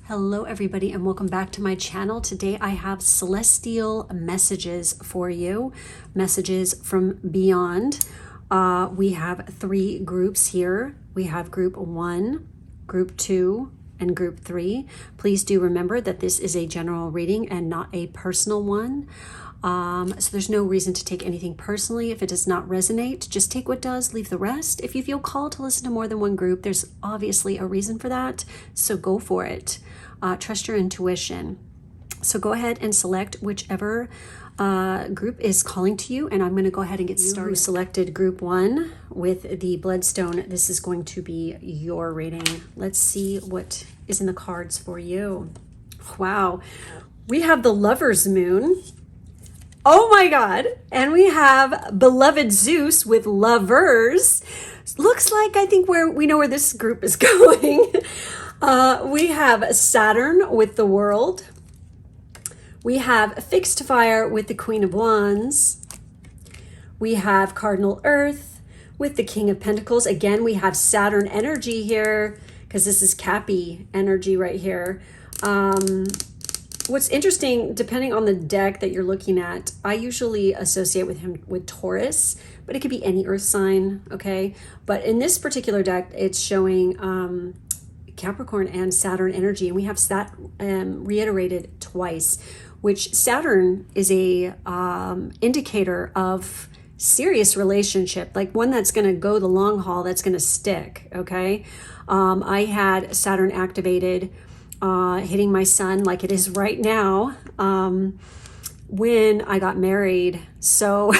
Hello everybody and welcome back to my channel. Today I have celestial messages for you, messages from beyond. We have three groups here. We have group 1, group 2, and group 3. Please do remember that this is a general reading and not a personal one. So there's no reason to take anything personally. If it does not resonate, just take what does, leave the rest. If you feel called to listen to more than one group, there's obviously a reason for that. So go for it. Trust your intuition. So go ahead and select whichever group is calling to you. And I'm going to go ahead and get started. You selected group 1 with the bloodstone. This is going to be your reading. Let's see what is in the cards for you. Wow. We have the Lover's Moon. Oh my God. And we have beloved Zeus with lovers. Looks like I think we know where this group is going. We have Saturn with the World. We have Fixed Fire with the Queen of Wands. We have Cardinal Earth with the King of Pentacles. Again, we have Saturn energy here because this is Cappy energy right here. What's interesting, depending on the deck that you're looking at, I usually associate with him with Taurus, but it could be any earth sign, okay? But in this particular deck, it's showing Capricorn and Saturn energy, and we have that reiterated twice, which Saturn is a indicator of serious relationship, like one that's going to go the long haul, that's going to stick, okay? I had Saturn activated hitting my son like it is right now when I got married. So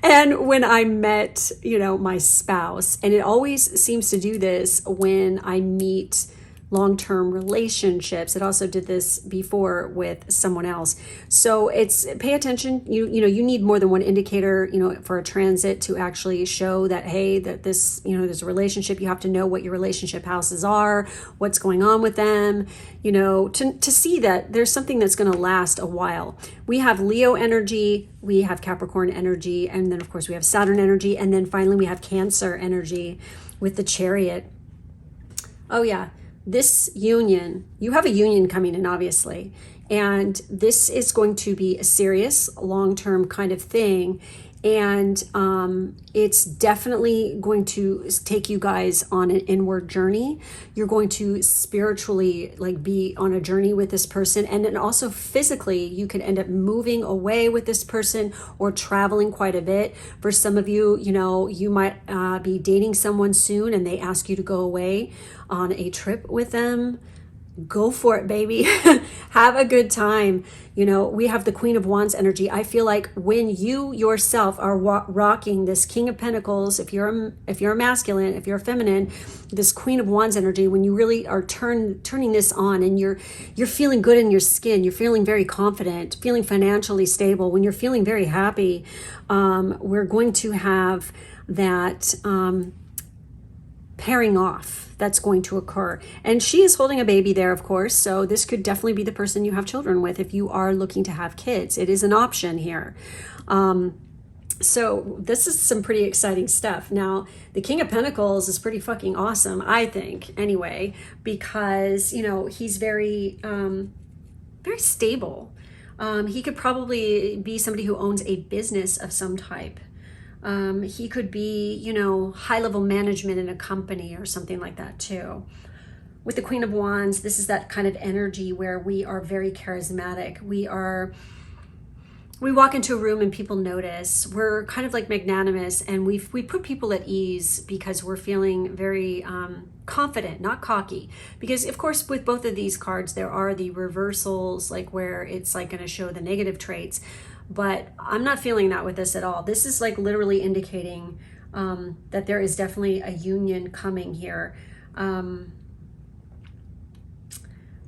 and when I met, my spouse, and it always seems to do this when I meet long-term relationships. It also did this before with someone else. So it's pay attention. You need more than one indicator, for a transit to actually show that, hey, that this, there's a relationship. You have to know what your relationship houses are, what's going on with them, to see that there's something that's going to last a while. We have Leo energy, we have Capricorn energy, and then of course we have Saturn energy. And then finally we have Cancer energy with the Chariot. Oh yeah. This union, you have a union coming in, obviously, and this is going to be a serious long-term kind of thing. And it's definitely going to take you guys on an inward journey. You're going to spiritually be on a journey with this person. And then also physically, you could end up moving away with this person or traveling quite a bit. For some of you, you might be dating someone soon and they ask you to go away on a trip with them. Go for it, baby. Have a good time. We have the Queen of Wands energy. I feel like when you yourself are rocking this King of Pentacles, if you're a masculine, if you're a feminine, this Queen of Wands energy, when you really are turning this on and you're feeling good in your skin, you're feeling very confident, feeling financially stable, when you're feeling very happy, we're going to have that pairing off that's going to occur. And she is holding a baby there, of course, so this could definitely be the person you have children with if you are looking to have kids. It is an option here. So this is some pretty exciting stuff. Now, the King of Pentacles is pretty fucking awesome, I think, anyway, because, he's very, very stable. He could probably be somebody who owns a business of some type. He could be, high-level management in a company or something like that too. With the Queen of Wands, this is that kind of energy where we are very charismatic. We walk into a room and people notice. We're kind of like magnanimous, and we put people at ease because we're feeling very confident, not cocky. Because of course, with both of these cards, there are the reversals, like where it's like going to show the negative traits. But I'm not feeling that with this at all. This is like literally indicating that there is definitely a union coming here.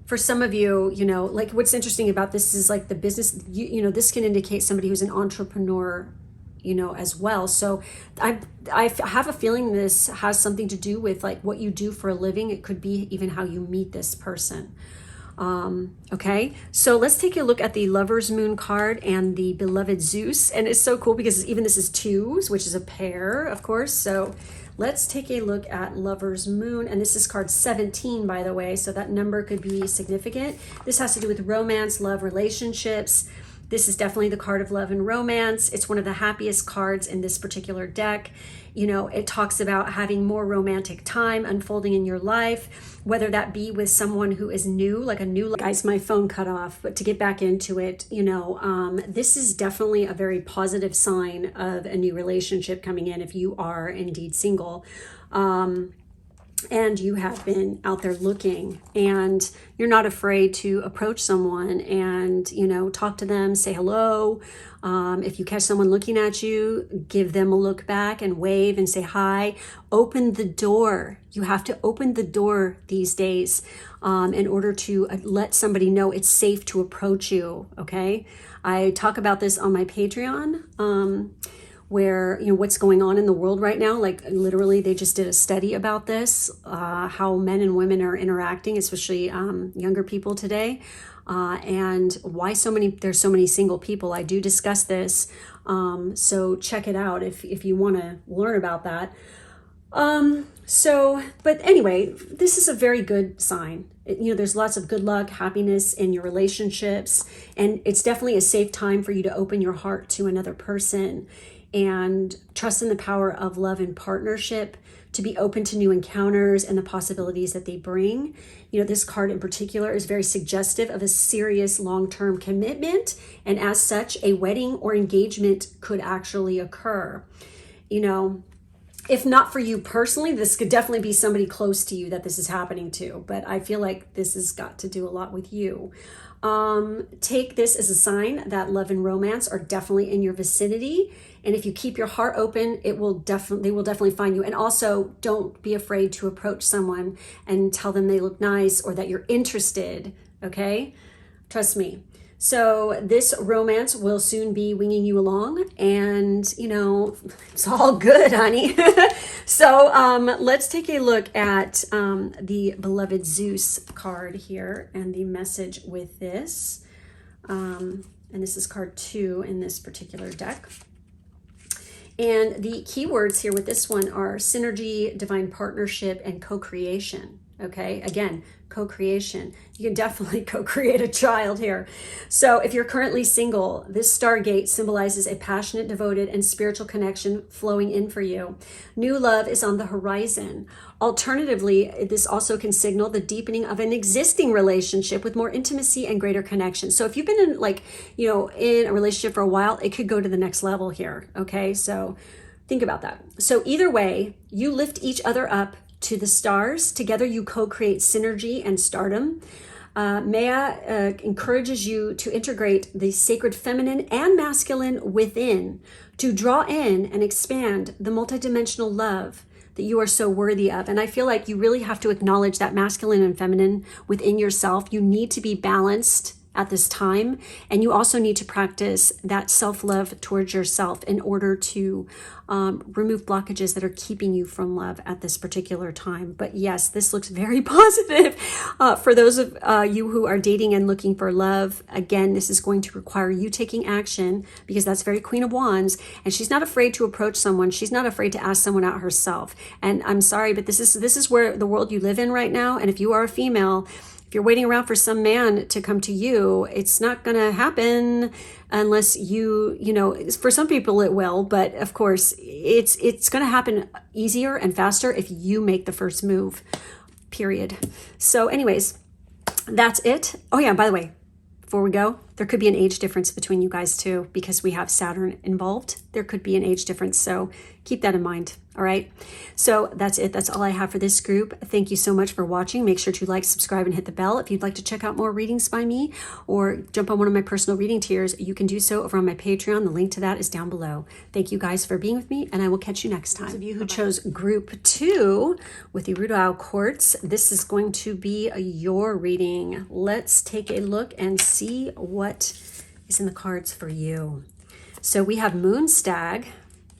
For some of you, like what's interesting about this is like the business, this can indicate somebody who's an entrepreneur, as well. So I have a feeling this has something to do with like what you do for a living. It could be even how you meet this person. Okay, so let's take a look at the Lover's Moon card and the Beloved Zeus. And it's so cool because even this is twos, which is a pair, of course. So let's take a look at Lover's Moon. And this is card 17, by the way. So that number could be significant. This has to do with romance, love, relationships. This is definitely the card of love and romance. It's one of the happiest cards in this particular deck. You know, it talks about having more romantic time unfolding in your life, whether that be with someone who is new, like a new, guys, my phone cut off, but to get back into it, you know, this is definitely a very positive sign of a new relationship coming in if you are indeed single. And you have been out there looking and you're not afraid to approach someone and, you know, talk to them, say hello. If you catch someone looking at you, give them a look back and wave and say hi. Open the door. You have to open the door these days in order to let somebody know it's safe to approach you, okay? I talk about this on my Patreon. Where, you know, what's going on in the world right now. Like literally they just did a study about this, how men and women are interacting, especially younger people today, and why there's so many single people. I do discuss this, so check it out if you want to learn about that. But anyway, this is a very good sign. You know, there's lots of good luck, happiness in your relationships, and it's definitely a safe time for you to open your heart to another person and trust in the power of love and partnership, to be open to new encounters and the possibilities that they bring. You know, this card in particular is very suggestive of a serious long-term commitment, and as such, a wedding or engagement could actually occur. You know, if not for you personally, this could definitely be somebody close to you that this is happening to, but I feel like this has got to do a lot with you. Take this as a sign that love and romance are definitely in your vicinity. And if you keep your heart open, they will definitely find you. And also don't be afraid to approach someone and tell them they look nice or that you're interested. Okay. Trust me. So this romance will soon be winging you along, and you know, it's all good, honey. So let's take a look at the Beloved Zeus card here and the message with this. And this is card 2 in this particular deck. And the keywords here with this one are synergy, divine partnership, and co-creation. Okay, again, co-creation. You can definitely co-create a child here. So if you're currently single, this stargate symbolizes a passionate, devoted, and spiritual connection flowing in for you. New love is on the horizon. Alternatively, this also can signal the deepening of an existing relationship with more intimacy and greater connection. So if you've been in, like, you know, in a relationship for a while, it could go to the next level here. Okay, so think about that. So either way, you lift each other up to the stars. Together you co-create synergy and stardom. Maya encourages you to integrate the sacred feminine and masculine within, to draw in and expand the multidimensional love that you are so worthy of. And I feel like you really have to acknowledge that masculine and feminine within yourself. You need to be balanced at this time, and you also need to practice that self-love towards yourself in order to remove blockages that are keeping you from love at this particular time. But yes, this looks very positive for those of you who are dating and looking for love. Again, this is going to require you taking action, because that's very Queen of Wands, and she's not afraid to approach someone. She's not afraid to ask someone out herself. And I'm sorry, but this is where the world you live in right now. And if you are a female, if you're waiting around for some man to come to you, it's not going to happen unless you know, for some people it will, but of course it's going to happen easier and faster if you make the first move, period. So anyways, that's it. Oh yeah, by the way, before we go, there could be an age difference between you guys too, because we have Saturn involved. There could be an age difference, so keep that in mind. All right, so that's it. That's all I have for this group. Thank you so much for watching. Make sure to like, subscribe, and hit the bell. If you'd like to check out more readings by me or jump on one of my personal reading tiers, you can do so over on my Patreon. The link to that is down below. Thank you guys for being with me, and I will catch you next time. Those of you who chose group 2 with the Rudau Quartz, this is going to be your reading. Let's take a look and see what is in the cards for you. So we have Moon Stag.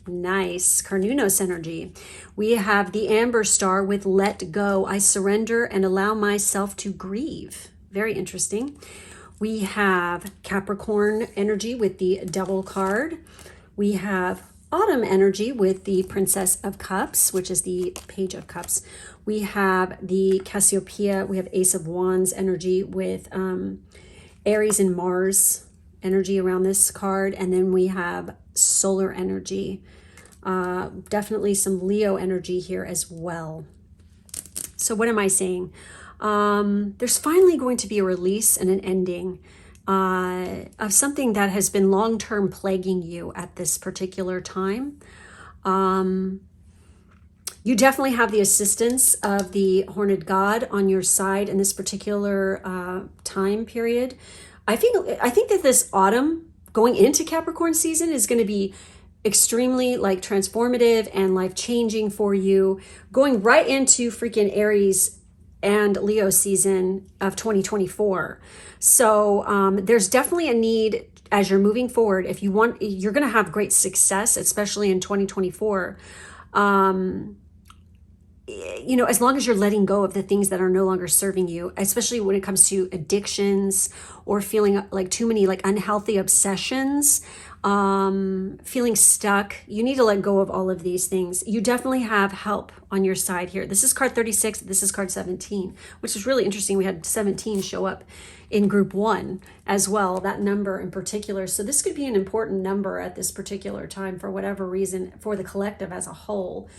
Nice. Carnunos energy. We have the Amber Star with Let Go. I surrender and allow myself to grieve. Very interesting. We have Capricorn energy with the Devil card. We have Autumn energy with the Princess of Cups, which is the Page of Cups. We have the Cassiopeia. We have Ace of Wands energy with Aries and Mars energy around this card. And then we have solar energy. Definitely some Leo energy here as well. So what am I saying? There's finally going to be a release and an ending of something that has been long-term plaguing you at this particular time. You definitely have the assistance of the Horned God on your side in this particular time period. I think that this autumn going into Capricorn season is going to be extremely like transformative and life-changing for you, going right into freaking Aries and Leo season of 2024. So there's definitely a need as you're moving forward. If you want, you're going to have great success, especially in 2024. You know, as long as you're letting go of the things that are no longer serving you, especially when it comes to addictions or feeling like too many like unhealthy obsessions, feeling stuck. You need to let go of all of these things. You definitely have help on your side here. This is card 36. This is card 17, which is really interesting. We had 17 show up in group 1 as well, that number in particular. So this could be an important number at this particular time for whatever reason for the collective as a whole.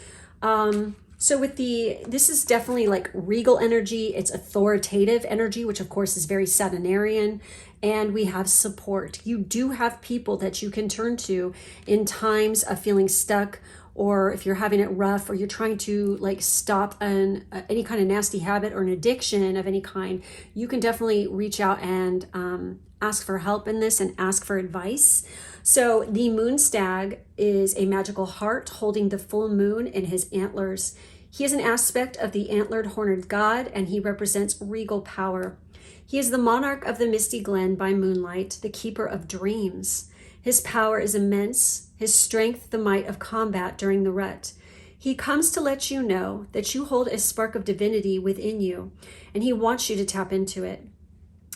So with this is definitely like regal energy. It's authoritative energy, which of course is very Saturnarian. And we have support. You do have people that you can turn to in times of feeling stuck, or if you're having it rough, or you're trying to like stop any kind of nasty habit or an addiction of any kind. You can definitely reach out and ask for help in this and ask for advice. So the moon stag is a magical heart holding the full moon in his antlers. He is an aspect of the antlered horned god, and he represents regal power. He is the monarch of the misty glen by moonlight, the keeper of dreams. His power is immense, his strength the might of combat during the rut. He comes to let you know that you hold a spark of divinity within you, and he wants you to tap into it.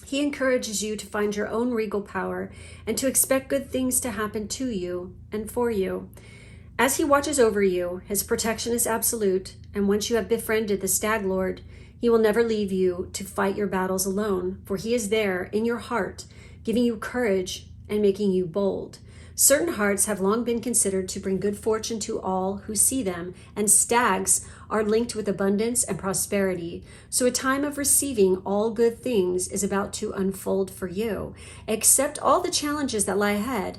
He encourages you to find your own regal power and to expect good things to happen to you and for you. As he watches over you, his protection is absolute, and once you have befriended the Stag Lord, he will never leave you to fight your battles alone, for he is there in your heart, giving you courage and making you bold. Certain hearts have long been considered to bring good fortune to all who see them, and stags are linked with abundance and prosperity. So a time of receiving all good things is about to unfold for you. Accept all the challenges that lie ahead,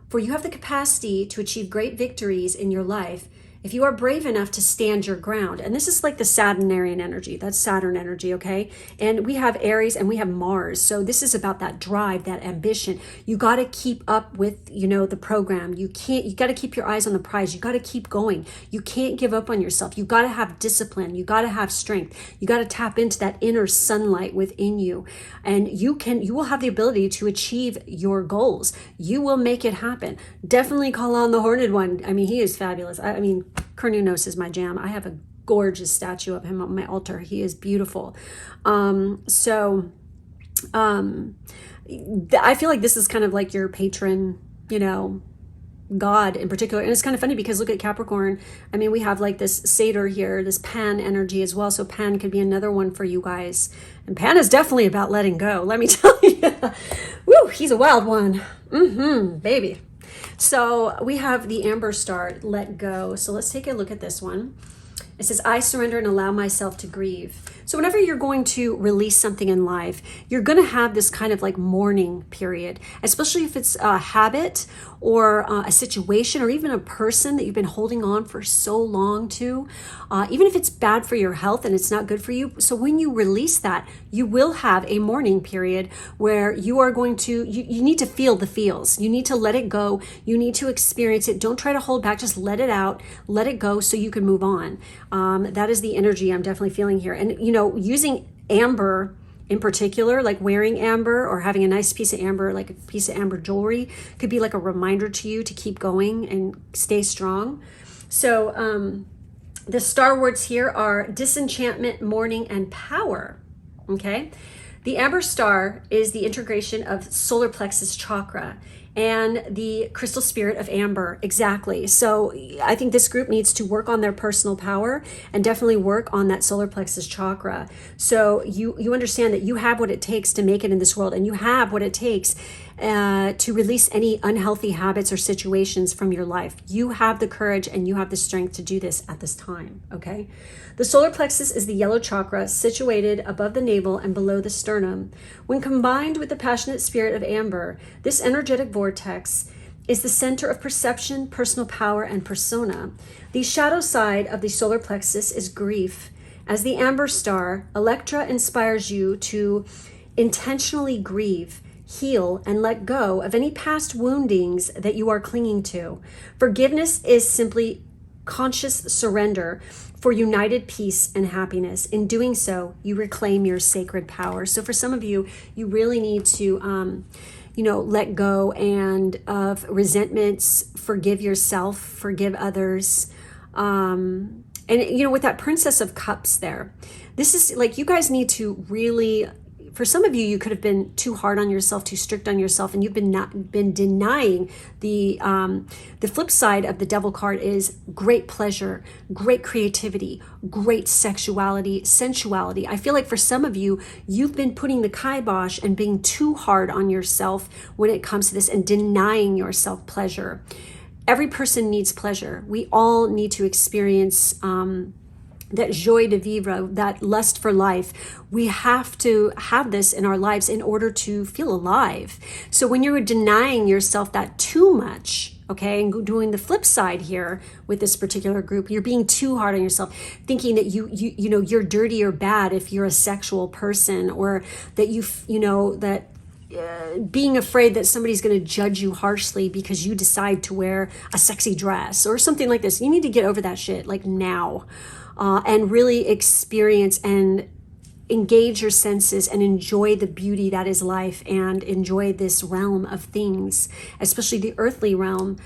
for you have the capacity to achieve great victories in your life if you are brave enough to stand your ground. And this is like the Saturnarian energy. That's Saturn energy, okay? And we have Aries and we have Mars. So this is about that drive, that ambition. You got to keep up with, you know, the program. You got to keep your eyes on the prize. You got to keep going. You can't give up on yourself. You got to have discipline. You got to have strength. You got to tap into that inner sunlight within you. And you will have the ability to achieve your goals. You will make it happen. Definitely call on the Horned One. I mean, he is fabulous. I mean, Cernunnos is my jam. I have a gorgeous statue of him on my altar. He is beautiful. I feel like this is kind of like your patron, you know, God in particular. And it's kind of funny because look at Capricorn. I mean, we have like this satyr here, this Pan energy as well. So Pan could be another one for you guys. And Pan is definitely about letting go. Let me tell you. Woo, he's a wild one. Baby. So we have the Amber Star, let go. So let's take a look at this one. It says, I surrender and allow myself to grieve. So whenever you're going to release something in life, you're going to have this kind of like mourning period, especially if it's a habit or a situation or even a person that you've been holding on for so long to, even if it's bad for your health and it's not good for you. So when you release that, you will have a mourning period where you are going to, you need to feel the feels. You need to let it go. You need to experience it. Don't try to hold back. Just let it out, let it go so you can move on. That is the energy I'm definitely feeling here. And, you know, using amber in particular, like wearing amber or having a nice piece of amber, like a piece of amber jewelry, could be like a reminder to you to keep going and stay strong. So the star words here are disenchantment, mourning, and power. Okay. The amber star is the integration of solar plexus chakra and the crystal spirit of amber. Exactly. So I think this group needs to work on their personal power and definitely work on that solar plexus chakra. So you understand that you have what it takes to make it in this world, and you have what it takes to release any unhealthy habits or situations from your life. You have the courage and you have the strength to do this at this time, okay? The solar plexus is the yellow chakra situated above the navel and below the sternum. When combined with the passionate spirit of amber, this energetic vortex is the center of perception, personal power, and persona. The shadow side of the solar plexus is grief. As the amber star, Electra inspires you to intentionally grieve, heal, and let go of any past woundings that you are clinging to. Forgiveness is simply conscious surrender for united peace and happiness. In doing so, you reclaim your sacred power. So for some of you, you really need to let go and of resentments, forgive yourself, forgive others. And with that Princess of Cups there, this is like, you guys need to really, for some of you, you could have been too hard on yourself, too strict on yourself, and you've been denying the flip side of the Devil card is great pleasure, great creativity, great sexuality, sensuality. I feel like for some of you, you've been putting the kibosh and being too hard on yourself when it comes to this and denying yourself pleasure. Every person needs pleasure. We all need to experience that joie de vivre, that lust for life. We have to have this in our lives in order to feel alive. So when you're denying yourself that too much, okay, and doing the flip side here with this particular group, you're being too hard on yourself, thinking that you're dirty or bad if you're a sexual person, or that being afraid that somebody's going to judge you harshly because you decide to wear a sexy dress or something like this. You need to get over that shit, like now. And really experience and engage your senses and enjoy the beauty that is life, and enjoy this realm of things, especially the earthly realm,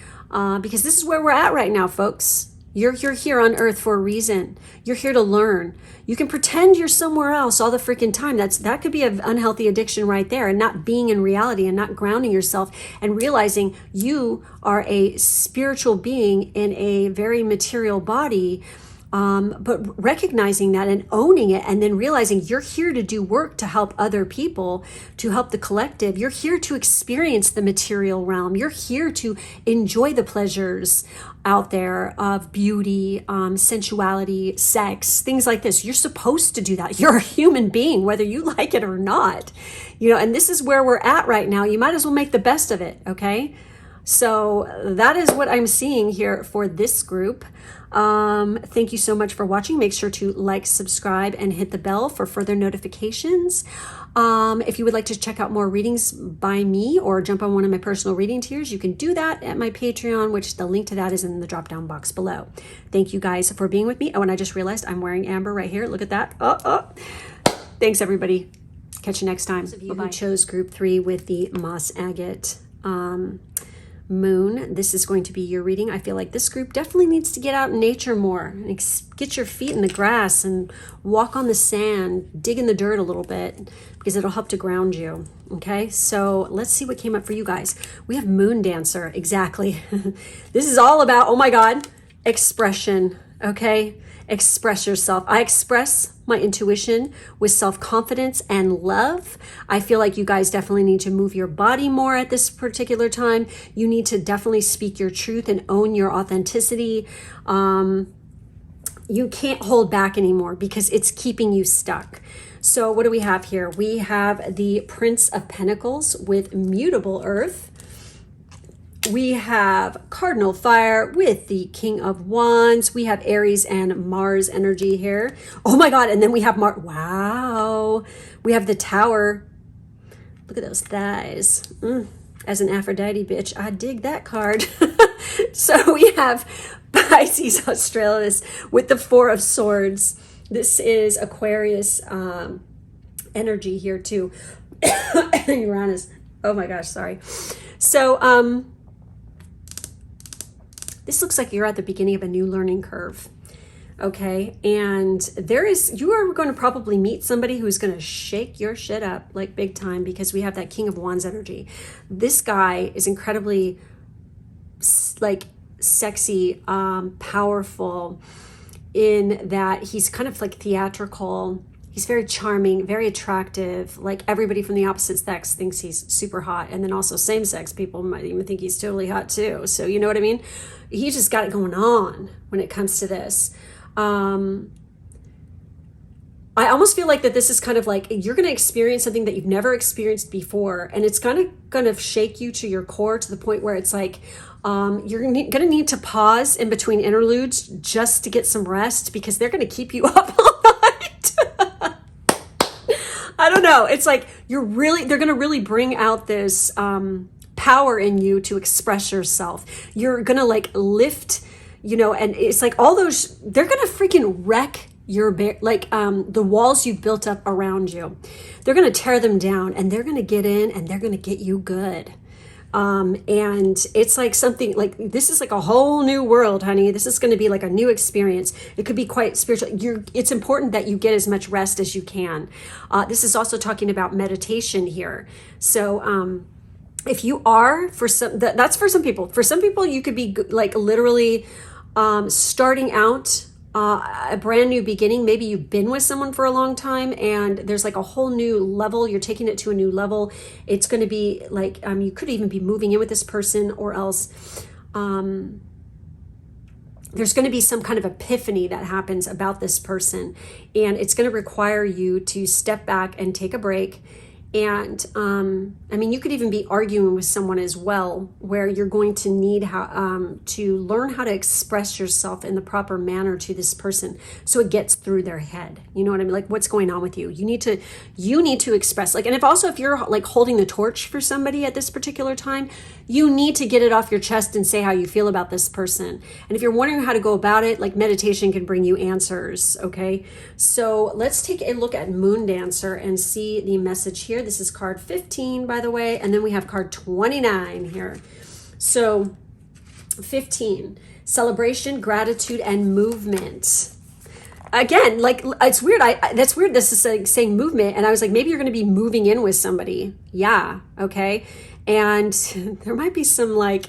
because this is where we're at right now, folks. You're here on earth for a reason. You're here to learn. You can pretend you're somewhere else all the freaking time. That could be an unhealthy addiction right there, and not being in reality and not grounding yourself and realizing you are a spiritual being in a very material body. But recognizing that and owning it, and then realizing you're here to do work to help other people, to help the collective. You're here to experience the material realm. You're here to enjoy the pleasures out there of beauty, sensuality, sex, things like this. You're supposed to do that. You're a human being, whether you like it or not. And this is where we're at right now. You might as well make the best of it, okay? So that is what I'm seeing here for this group. Thank you so much for watching. Make sure to like, subscribe, and hit the bell for further notifications. If you would like to check out more readings by me or jump on one of my personal reading tiers, you can do that at my Patreon, which the link to that is in the drop down box below. Thank you guys for being with me. Oh, and I just realized I'm wearing amber right here. Look at that. Thanks, everybody. Catch you next time. Those of you who chose group 3 with the moss agate moon, this is going to be your reading. I feel like this group definitely needs to get out in nature more and get your feet in the grass and walk on the sand, dig in the dirt a little bit, because it'll help to ground you. Okay, so let's see what came up for you guys. We have Moon Dancer. Exactly. This is all about, oh my God, expression. Okay, express yourself. I express my intuition with self-confidence and love. I feel like you guys definitely need to move your body more at this particular time. You need to definitely speak your truth and own your authenticity. You can't hold back anymore because it's keeping you stuck. So what do we have here? We have the Prince of Pentacles with mutable earth. We have Cardinal Fire with the King of Wands. We have Aries and Mars energy here. Oh my God. And then we have wow. We have the Tower. Look at those thighs. As an Aphrodite bitch, I dig that card. So we have Pisces Australis with the Four of Swords. This is Aquarius energy here too. Uranus. Oh my gosh, sorry. So, this looks like you're at the beginning of a new learning curve. Okay, and you are going to probably meet somebody who's going to shake your shit up like big time, because we have that King of Wands energy. This guy is incredibly like sexy, powerful, in that he's kind of like theatrical. He's very charming, very attractive. Like everybody from the opposite sex thinks he's super hot. And then also same sex people might even think he's totally hot too. So you know what I mean? He just got it going on when it comes to this. I almost feel like that this is kind of like you're going to experience something that you've never experienced before, and it's going to shake you to your core, to the point where it's like you're going to need to pause in between interludes just to get some rest, because they're going to keep you up all night. I don't know. It's like they're going to really bring out this power in you to express yourself. You're going to like lift, and it's like all those, they're going to freaking wreck the walls you've built up around you. They're going to tear them down, and they're going to get in, and they're going to get you good. And it's like something like, this is like a whole new world, honey. This is going to be like a new experience. It could be quite spiritual. It's important that you get as much rest as you can. This is also talking about meditation here. So, if you are, that's for some people. For some people, you could be like literally starting out a brand new beginning. Maybe you've been with someone for a long time, and there's like a whole new level. You're taking it to a new level. It's going to be like you could even be moving in with this person, or else there's going to be some kind of epiphany that happens about this person, and it's going to require you to step back and take a break. And you could even be arguing with someone as well, where you're going to need to learn how to express yourself in the proper manner to this person, so it gets through their head. You know what I mean? Like, what's going on with you? You need to express, like, and if you're like holding the torch for somebody at this particular time, you need to get it off your chest and say how you feel about this person. And if you're wondering how to go about it, like, meditation can bring you answers. Okay, so let's take a look at Moon Dancer and see the message here. This is card 15, by the way, and then we have card 29 here. So 15, celebration, gratitude, and movement. Again, like, it's weird. That's weird. This is like saying movement, and I was like, maybe you're going to be moving in with somebody. Yeah, okay. And there might be some like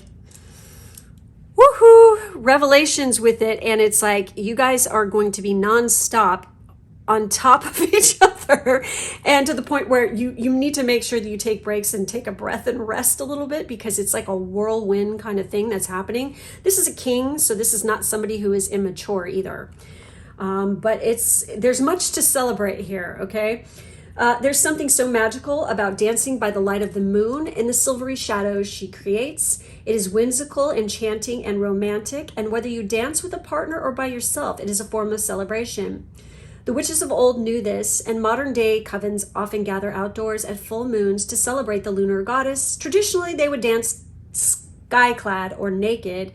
woohoo revelations with it, and it's like you guys are going to be nonstop on top of each other, and to the point where you need to make sure that you take breaks and take a breath and rest a little bit, because it's like a whirlwind kind of thing that's happening. This is a king, so this is not somebody who is immature either. But there's much to celebrate here, okay? There's something so magical about dancing by the light of the moon in the silvery shadows she creates. It is whimsical, enchanting, and romantic, and whether you dance with a partner or by yourself, it is a form of celebration. The witches of old knew this, and modern-day covens often gather outdoors at full moons to celebrate the lunar goddess. Traditionally, they would dance sky-clad or naked,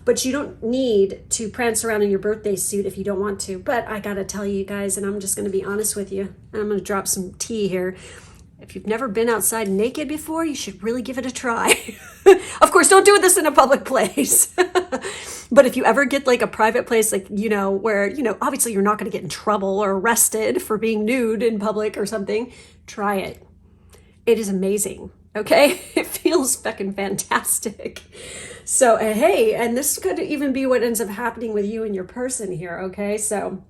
but you don't need to prance around in your birthday suit if you don't want to. But I gotta tell you guys, and I'm just gonna be honest with you, and I'm gonna drop some tea here. If you've never been outside naked before, you should really give it a try. Of course, don't do this in a public place. But if you ever get like a private place, like, where, obviously you're not going to get in trouble or arrested for being nude in public or something, try it. It is amazing. Okay. It feels fucking fantastic. So, hey, and this could even be what ends up happening with you and your person here. Okay. So,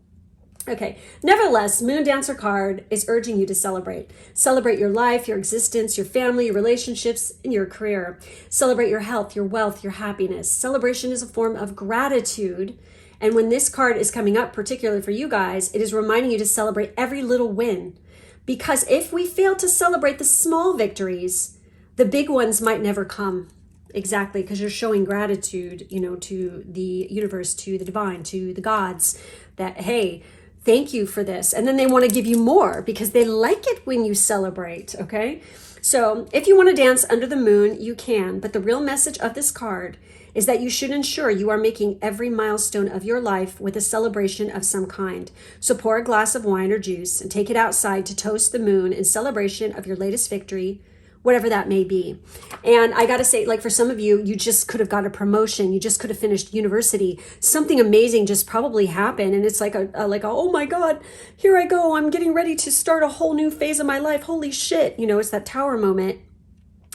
okay. Nevertheless, Moon Dancer card is urging you to celebrate. Celebrate your life, your existence, your family, your relationships, and your career. Celebrate your health, your wealth, your happiness. Celebration is a form of gratitude. And when this card is coming up, particularly for you guys, it is reminding you to celebrate every little win. Because if we fail to celebrate the small victories, the big ones might never come. Exactly, because you're showing gratitude, to the universe, to the divine, to the gods, that, hey, thank you for this. And then they want to give you more because they like it when you celebrate, okay? So if you want to dance under the moon, you can. But the real message of this card is that you should ensure you are making every milestone of your life with a celebration of some kind. So pour a glass of wine or juice and take it outside to toast the moon in celebration of your latest victory, whatever that may be. And I got to say, like for some of you, you just could have got a promotion. You just could have finished university. Something amazing just probably happened. And it's like oh my God, here I go. I'm getting ready to start a whole new phase of my life. Holy shit. You know, it's that tower moment.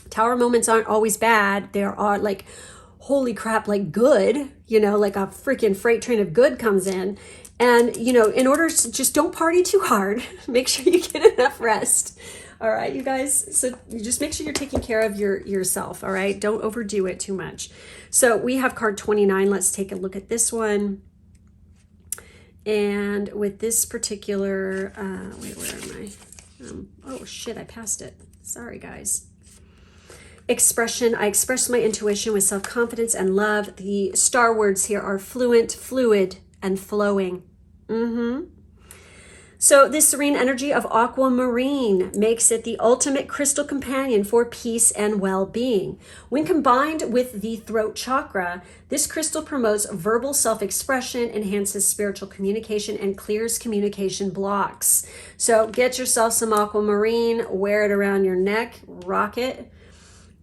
Tower moments aren't always bad. They are like, holy crap, like good, you know, like a freaking freight train of good comes in. And, you know, in order to just don't party too hard, make sure you get enough rest. All right, you guys. So you just make sure you're taking care of yourself. All right. Don't overdo it too much. So we have card 29. Let's take a look at this one. And with this particular, wait, where am I? Oh shit, I passed it. Sorry, guys. Expression. I express my intuition with self-confidence and love. The star words here are fluent, fluid, and flowing. So this serene energy of aquamarine makes it the ultimate crystal companion for peace and well-being. When combined with the throat chakra, this crystal promotes verbal self-expression, enhances spiritual communication, and clears communication blocks. So get yourself some aquamarine, wear it around your neck, rock it.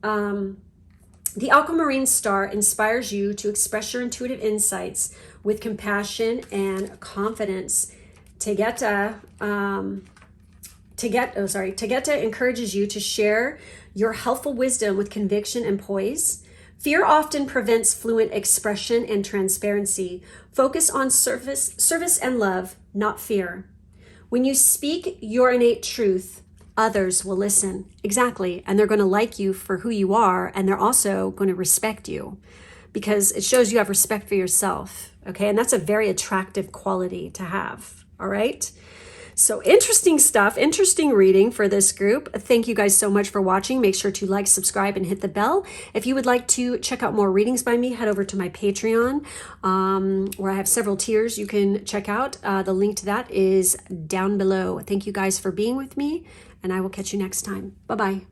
The aquamarine star inspires you to express your intuitive insights with compassion and confidence. Tegeta encourages you to share your helpful wisdom with conviction and poise. Fear often prevents fluent expression and transparency. Focus on service and love, not fear. When you speak your innate truth, others will listen. Exactly. And they're going to like you for who you are. And they're also going to respect you because it shows you have respect for yourself. Okay. And that's a very attractive quality to have. All right. So interesting stuff, interesting reading for this group. Thank you guys so much for watching. Make sure to like, subscribe, and hit the bell. If you would like to check out more readings by me, head over to my Patreon, where I have several tiers you can check out. The link to that is down below. Thank you guys for being with me, and I will catch you next time. Bye-bye.